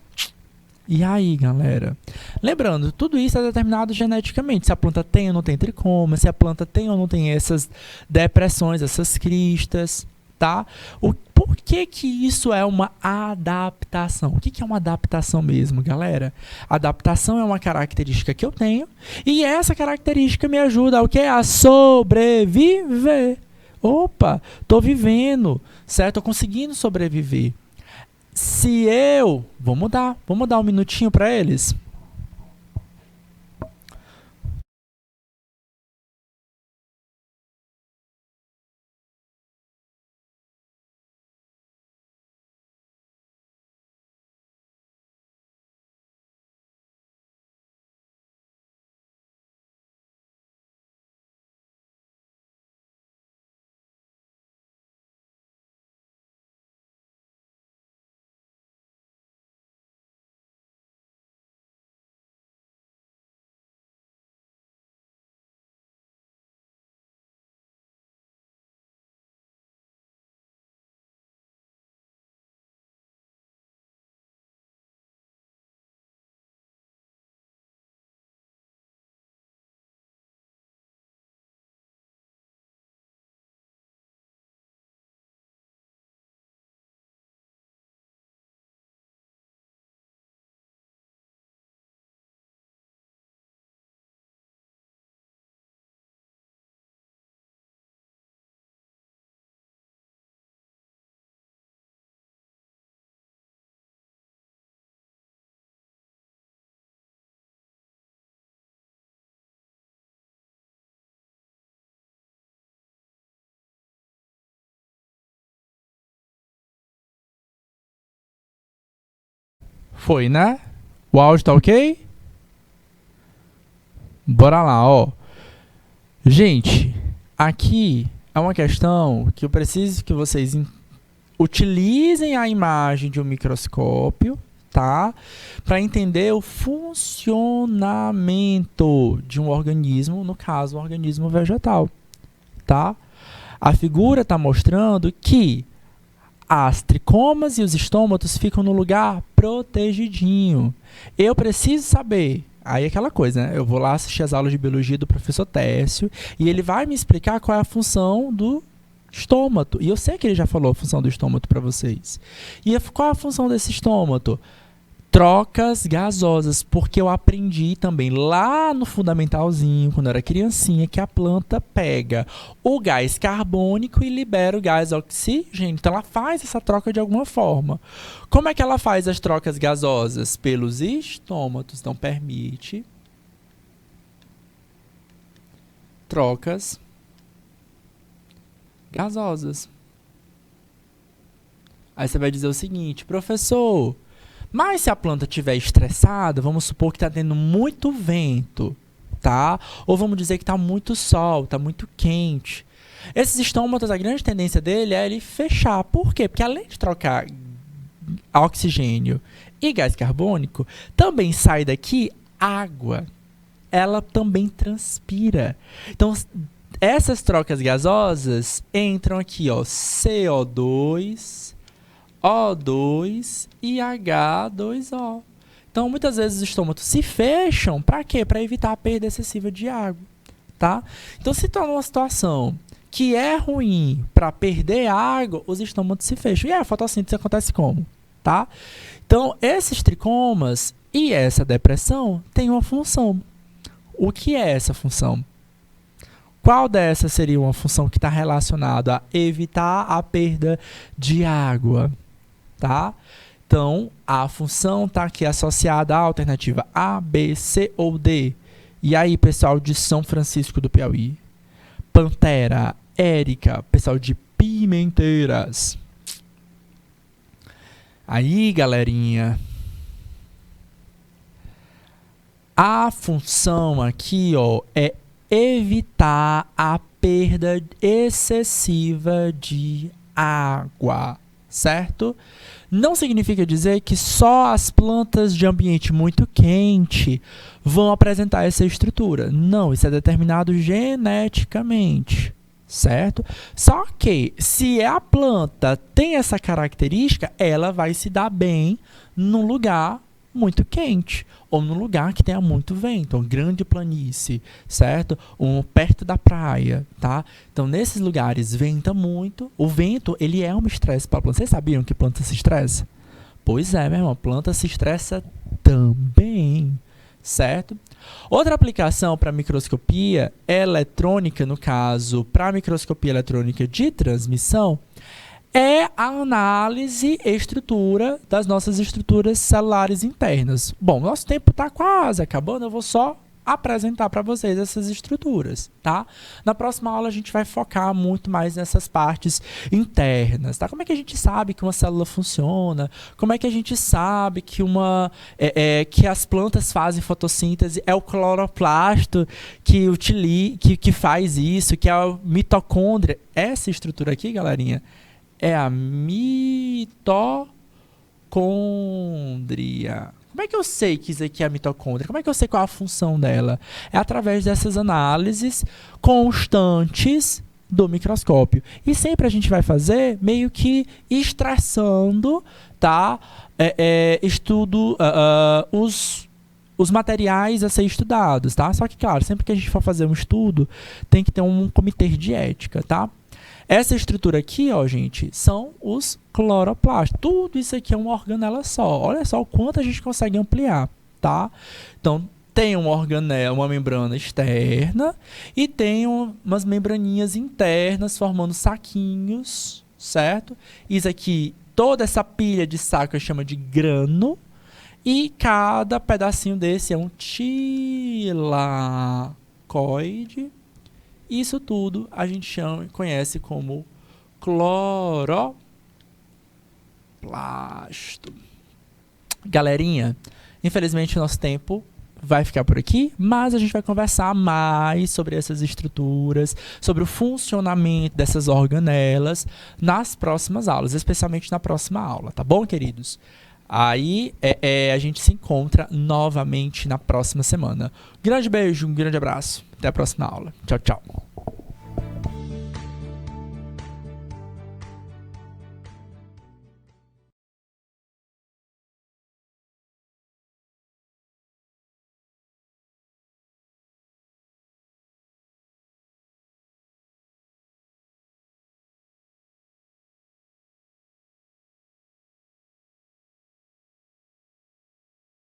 E aí, galera? Lembrando, tudo isso é determinado geneticamente. Se a planta tem ou não tem tricoma, se a planta tem ou não tem essas depressões, essas cristas, tá? Por que isso é uma adaptação? O que é uma adaptação mesmo, galera? Adaptação é uma característica que eu tenho e essa característica me ajuda a sobreviver. Opa, tô vivendo, certo? Tô conseguindo sobreviver. Se eu... Vamos dar um minutinho para eles. Foi, né? O áudio tá ok? Bora lá, ó. Gente, aqui é uma questão que eu preciso que vocês utilizem a imagem de um microscópio, tá? Para entender o funcionamento de um organismo, no caso, um organismo vegetal, tá? A figura está mostrando que as tricomas e os estômatos ficam no lugar protegidinho. Eu preciso saber. Aí é aquela coisa, né? Eu vou lá assistir as aulas de biologia do professor Técio e ele vai me explicar qual é a função do estômato. E eu sei que ele já falou a função do estômato para vocês. E qual é a função desse estômato? Trocas gasosas, porque eu aprendi também lá no fundamentalzinho, quando eu era criancinha, que a planta pega o gás carbônico e libera o gás oxigênio. Então, ela faz essa troca de alguma forma. Como é que ela faz as trocas gasosas? Pelos estômatos. Então, permite trocas gasosas. Aí você vai dizer o seguinte, professor... Mas se a planta estiver estressada, vamos supor que está tendo muito vento, tá? Ou vamos dizer que está muito sol, está muito quente. Esses estômatos, a grande tendência dele é ele fechar. Por quê? Porque além de trocar oxigênio e gás carbônico, também sai daqui água. Ela também transpira. Então, essas trocas gasosas entram aqui, ó, CO2... O2 e H2O. Então, muitas vezes os estômatos se fecham, para quê? Para evitar a perda excessiva de água, tá? Então, se está numa situação que é ruim para perder água, os estômatos se fecham. E a fotossíntese acontece como? Tá? Então, esses tricomas e essa depressão têm uma função. O que é essa função? Qual dessas seria uma função que está relacionada a evitar a perda de água? Tá? Então, a função está aqui associada à alternativa A, B, C ou D. E aí, pessoal de São Francisco do Piauí? Pantera, Érica, pessoal de Pimenteiras. Aí, galerinha, a função aqui, ó, é evitar a perda excessiva de água, certo? Não significa dizer que só as plantas de ambiente muito quente vão apresentar essa estrutura. Não, isso é determinado geneticamente, certo? Só que se a planta tem essa característica, ela vai se dar bem num lugar muito quente, ou num lugar que tenha muito vento, uma grande planície, certo? Perto da praia, tá? Então, nesses lugares venta muito. O vento, ele é um estresse para a planta. Vocês sabiam que planta se estressa? Pois é, meu irmão, planta se estressa também, certo? Outra aplicação para microscopia eletrônica, no caso, para microscopia eletrônica de transmissão, é a análise e estrutura das nossas estruturas celulares internas. Bom, nosso tempo está quase acabando, eu vou só apresentar para vocês essas estruturas, tá? Na próxima aula a gente vai focar muito mais nessas partes internas, tá? Como é que a gente sabe que uma célula funciona? Como é que a gente sabe que que as plantas fazem fotossíntese? É o cloroplasto que faz isso, que é a mitocôndria. Essa estrutura aqui, galerinha, é a mitocôndria. Como é que eu sei que isso aqui é a mitocôndria? Como é que eu sei qual é a função dela? É através dessas análises constantes do microscópio. E sempre a gente vai fazer meio que estressando, tá? Os materiais a ser estudados, tá? Só que, claro, sempre que a gente for fazer um estudo, tem que ter um comitê de ética, tá? Essa estrutura aqui, ó, gente, são os cloroplastos. Tudo isso aqui é uma organela só. Olha só o quanto a gente consegue ampliar, tá? Então, tem uma organela, uma membrana externa e tem umas membraninhas internas formando saquinhos, certo? Isso aqui, toda essa pilha de saco a gente chama de grano e cada pedacinho desse é um tilacoide. Isso tudo a gente conhece como cloroplasto. Galerinha, infelizmente o nosso tempo vai ficar por aqui, mas a gente vai conversar mais sobre essas estruturas, sobre o funcionamento dessas organelas nas próximas aulas, especialmente na próxima aula, tá bom, queridos? Aí a gente se encontra novamente na próxima semana. Grande beijo, um grande abraço. Até a próxima aula. Tchau, tchau.